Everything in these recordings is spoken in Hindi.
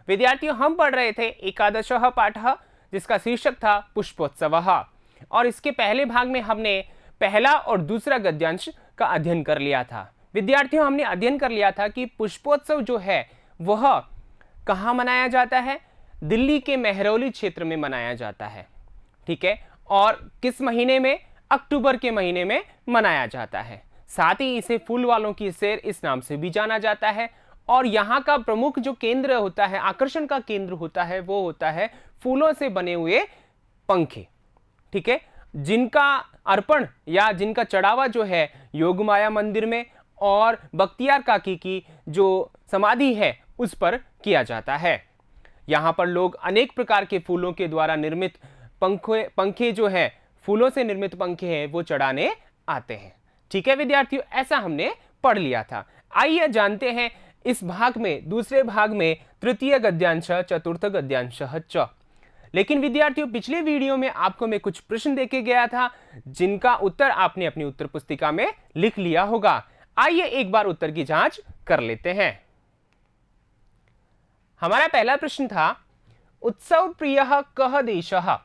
विद्यार्थियों, हम पढ़ रहे थे एकादशः पाठः, जिसका शीर्षक था पुष्पोत्सवः, और इसके पहले भाग में हमने पहला और दूसरा गद्यांश का अध्ययन कर लिया था। विद्यार्थियों, हमने अध्ययन कर लिया था कि पुष्पोत्सव जो है वह कहाँ मनाया जाता है? दिल्ली के मेहरौली क्षेत्र में मनाया जाता है, ठीक है। और किस महीने में? अक्टूबर के महीने में मनाया जाता है। साथ ही इसे फूल वालों की सैर इस नाम से भी जाना जाता है। और यहाँ का प्रमुख जो केंद्र होता है, आकर्षण का केंद्र होता है, वो होता है फूलों से बने हुए पंखे, ठीक है, जिनका अर्पण या जिनका चढ़ावा जो है योगमाया मंदिर में और बख्तियार काकी की जो समाधि है उस पर किया जाता है। यहाँ पर लोग अनेक प्रकार के फूलों के द्वारा निर्मित पंखे जो है, फूलों से निर्मित पंखे हैं, वो चढ़ाने आते हैं, ठीक है विद्यार्थियों। ऐसा हमने पढ़ लिया था। आइए जानते हैं इस भाग में, दूसरे भाग में तृतीय गद्यांश, चतुर्थ गद्यांश च। लेकिन विद्यार्थियों, पिछले वीडियो में आपको मैं कुछ प्रश्न देके गया था जिनका उत्तर आपने अपनी उत्तर पुस्तिका में लिख लिया होगा। आइए एक बार उत्तर की जांच कर लेते हैं। हमारा पहला प्रश्न था, उत्सव प्रियः कः देशः?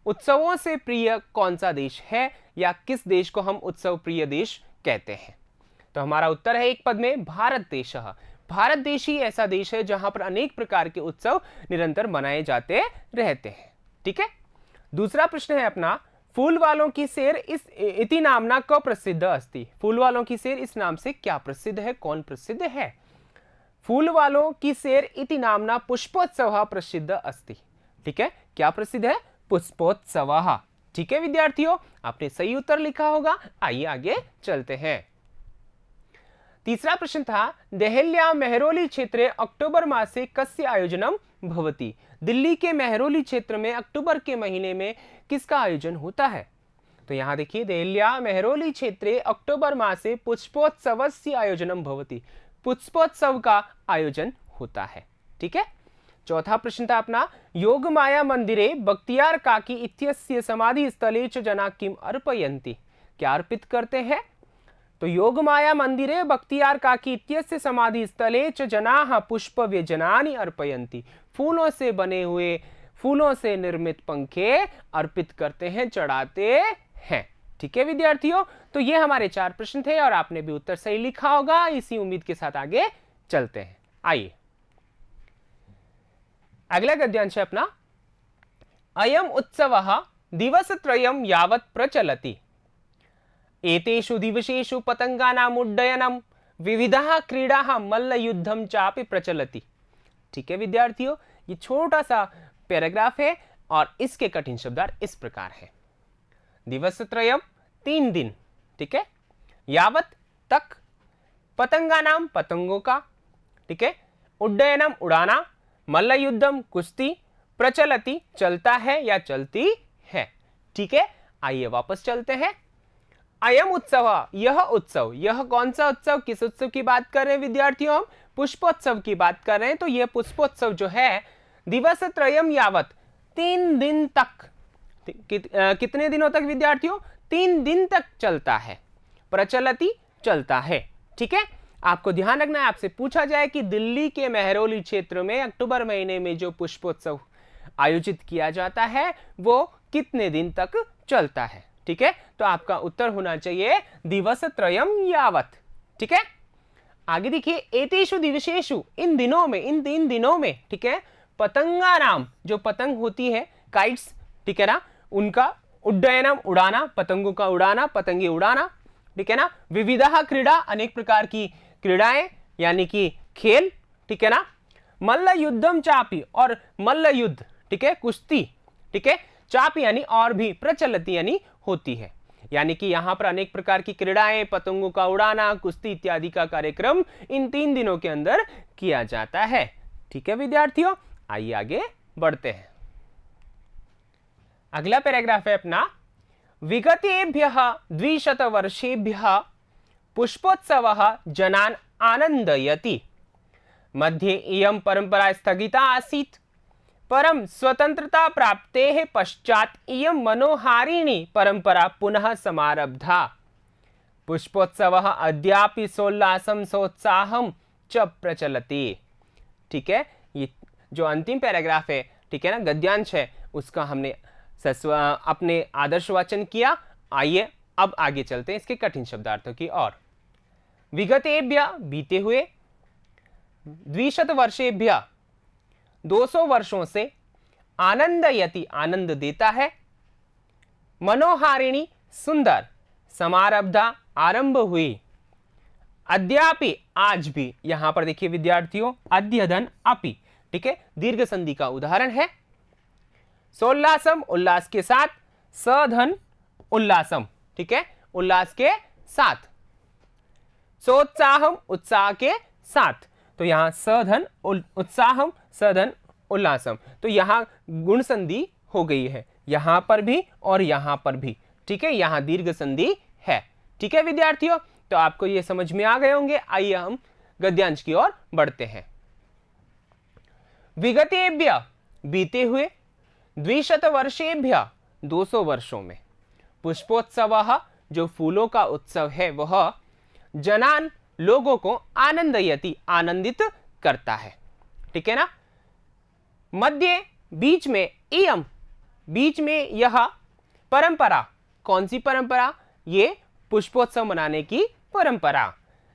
उत्सवों से प्रिय कौन सा देश है, या किस देश को हम उत्सव प्रिय देश कहते हैं? तो हमारा उत्तर है एक पद में भारत देश। भारत देश ही ऐसा देश है जहां पर अनेक प्रकार के उत्सव निरंतर मनाए जाते रहते हैं, ठीक है। दूसरा प्रश्न है अपना, फूल वालों की सैर इति नामना क्व प्रसिद्ध अस्ति? फूल वालों की सैर इस नाम से क्या प्रसिद्ध है, कौन प्रसिद्ध है? फूल वालों की सैर इति नामना पुष्पोत्सव प्रसिद्ध अस्ति, ठीक है। क्या प्रसिद्ध है? पुष्पोत्सव, ठीक है विद्यार्थियों, आपने सही उत्तर लिखा होगा। आइए आगे चलते हैं। तीसरा प्रश्न था, देहल्या मेहरौली क्षेत्रे अक्टूबर मासे कस्य आयोजनम भवति? दिल्ली के मेहरौली क्षेत्र में अक्टूबर के महीने में किसका आयोजन होता है? तो यहां देखिए, देहल्या मेहरौली क्षेत्रे अक्टूबर मासे पुष्पोत्सवस्य आयोजनम भवति। पुष्पोत्सव का आयोजन होता है, ठीक है। चौथा प्रश्न था अपना, योगमाया मंदिरे बख्तियार काकी इत्यस्य समाधि स्थले च जना किम अर्पयन्ति? क्या अर्पित करते हैं? तो योगमाया मंदिरे बख्तियार काकी इत्यस्य समाधि स्थले च जनाः पुष्प व्यजनानि अर्पयन्ति। फूलों से बने हुए, फूलों से निर्मित पंखे अर्पित करते हैं, चढ़ाते हैं, ठीक है विद्यार्थियों। तो ये हमारे 4 प्रश्न थे और आपने भी उत्तर सही लिखा होगा। इसी उम्मीद के साथ आगे चलते हैं। आइए अगला गद्यांश है अपना, अयम उत्सवः दिवसत्रयं यावत् प्रचलति। एतेषु दिवसेषु पतंगानाम् उड्डयनं, विविधाः क्रीडाः, मल्लयुद्धं चापि प्रचलति, ठीक है विद्यार्थियों। ये छोटा सा पैराग्राफ है और इसके कठिन शब्दार्थ इस प्रकार है। दिवसत्रयम 3 दिन, ठीक है, यावत तक, पतंगानाम पतंगों का, ठीक है, उड्डयनम उड़ाना, मल्लयुद्धम कुश्ती, प्रचलति चलता है या चलती है, ठीक है। आइए वापस चलते हैं। अयम उत्सव, यह उत्सव, यह कौन सा उत्सव, किस उत्सव की बात कर रहे हैं विद्यार्थियों? हम पुष्पोत्सव की बात कर रहे हैं। तो यह पुष्पोत्सव जो है दिवस त्रयम यावत, 3 दिन तक, कितने दिनों तक विद्यार्थियों? 3 दिन तक चलता है। प्रचलति चलता है, ठीक है। आपको ध्यान रखना है, आपसे पूछा जाए कि दिल्ली के मेहरौली क्षेत्र में अक्टूबर महीने में जो पुष्पोत्सव आयोजित किया जाता है वो कितने दिन तक चलता है, ठीक है। तो आपका उत्तर होना चाहिए दिवस त्रयम यावत, ठीक है। आगे देखिए, एतेषु दिवसेषु, इन दिनों में, इन 3 दिनों में, ठीक है, पतंगानाम, जो पतंग होती है, काइट्स, ठीक है ना, उनका उड्डयनम उड़ाना, पतंगों का उड़ाना, पतंगे उड़ाना, ठीक है ना, विविधा क्रीड़ा, अनेक प्रकार की क्रीड़ाएं यानी कि खेल, ठीक है ना, मल्ल युद्धम चापी, और मल्ल युद्ध, ठीक है, कुश्ती, ठीक है, चाप यानी और भी, प्रचलती यानी होती है, यानी कि यहां पर अनेक प्रकार की क्रीड़ाएं, पतंगों का उड़ाना, कुश्ती इत्यादि का कार्यक्रम इन 3 दिनों के अंदर किया जाता है, ठीक है विद्यार्थियों। आइए आगे बढ़ते हैं। अगला पैराग्राफ है अपना, विगतेभ्यः 200 वर्षेभ्यः पुष्पोत्सवः जनान् आनन्दयति। मध्ये इयं परंपरा स्थगिता आसीत्, परं स्वतंत्रता प्राप्तेः पश्चात् इयं मनोहारिणी परंपरा पुनः समारब्धा। पुष्पोत्सवः अद्यापि सोल्लासं सोत्साहं च प्रचलति, ठीक है। ये जो अंतिम पैराग्राफ है, ठीक है ना, गद्यांश है, उसका हमने अपने आदर्श वाचन किया। आइए अब आगे चलते हैं इसके कठिन शब्दार्थों की ओर। विगतेभ्य बीते हुए, 200 वर्षेभ्य 200 वर्षों से, आनंदयति आनंद देता है, मनोहारिणी सुंदर, समारब्धा आरंभ हुई, अद्यापि आज भी, यहां पर देखिए विद्यार्थियों अद्यधन अपि, ठीक है, दीर्घ संधि का उदाहरण है। सोल्लासम उल्लास के साथ, सधन उल्लासम, ठीक है, उल्लास के साथ, सोत्साहम उत्साह के साथ, तो यहां सधन उत्साहम सधन उल्लासम, तो यहां गुण संधि हो गई है, यहां पर भी और यहां पर भी, ठीक है, यहां दीर्घ संधि है। ठीक है विद्यार्थियों, तो आपको ये समझ में आ गए होंगे। आइए हम गद्यांश की ओर बढ़ते हैं। विगतेभ्य बीते हुए, 200 वर्षेभ्य 200 वर्षों में, पुष्पोत्सव जो फूलों का उत्सव है वह जनान लोगों को आनंदयति आनंदित करता है, ठीक है ना। मध्य बीच में, इयम बीच में, यह परंपरा, कौन सी परंपरा, ये पुष्पोत्सव मनाने की परंपरा,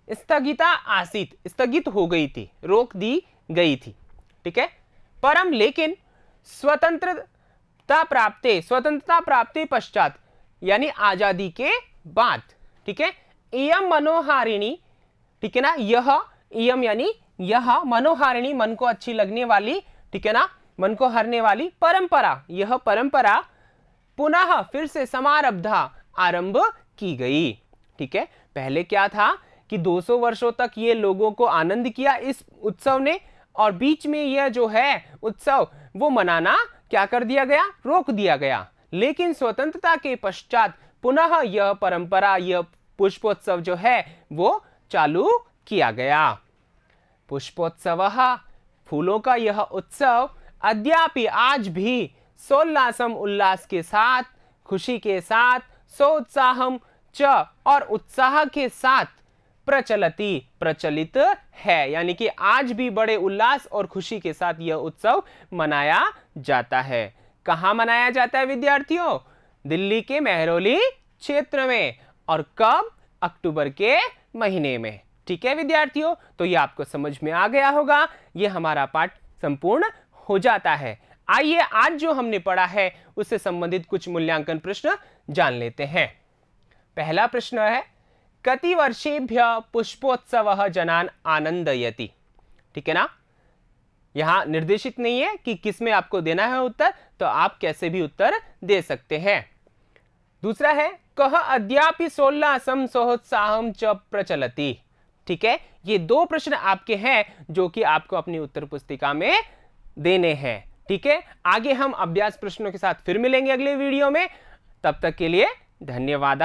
स्थगिता आसीत स्थगित हो गई थी, रोक दी गई थी, ठीक है। परम लेकिन, स्वतंत्रता प्राप्ति पश्चात, यानी आजादी के बाद, ठीक है। इयम मनोहारिणी, ठीक है ना, यह इयम यानी यह, मनोहारिणी मन को अच्छी लगने वाली, ठीक है ना, मन को हरने वाली परंपरा, यह परंपरा पुनः फिर से समारब्धा आरंभ की गई, ठीक है। पहले क्या था कि 200 वर्षों तक ये लोगों को आनंद किया इस उत्सव ने, और बीच में यह जो है उत्सव वो मनाना क्या कर दिया गया, रोक दिया गया। लेकिन स्वतंत्रता के पश्चात पुनः यह परंपरा, यह पुष्पोत्सव जो है वो चालू किया गया। पुष्पोत्सवः फूलों का यह उत्सव, अद्यापि आज भी, सोल्लासम उल्लास के साथ, खुशी के साथ, सोत्साहम च और उत्साह के साथ, प्रचलति प्रचलित है, यानी कि आज भी बड़े उल्लास और खुशी के साथ यह उत्सव मनाया जाता है। कहाँ मनाया जाता है विद्यार्थियों? दिल्ली के मेहरौली क्षेत्र में। और कब? अक्टूबर के महीने में। ठीक है विद्यार्थियों, तो ये आपको समझ में आ गया होगा। ये हमारा पाठ संपूर्ण हो जाता है। आइए आज जो हमने पढ़ा है उससे संबंधित कुछ मूल्यांकन प्रश्न जान लेते हैं। पहला प्रश्न है, कति वर्षेभ्य पुष्पोत्सवः जनान आनंदयति। ठीक है ना, यहां निर्देशित नहीं है कि किसमें आपको देना है उत्तर, तो आप कैसे भी उत्तर दे सकते हैं। दूसरा है, कह अद्यापि सोल्लासम सोत्साहम च प्रचलति। ठीक है, ये दो प्रश्न आपके हैं जो कि आपको अपनी उत्तर पुस्तिका में देने हैं। ठीक है, आगे हम अभ्यास प्रश्नों के साथ फिर मिलेंगे अगले वीडियो में। तब तक के लिए धन्यवाद।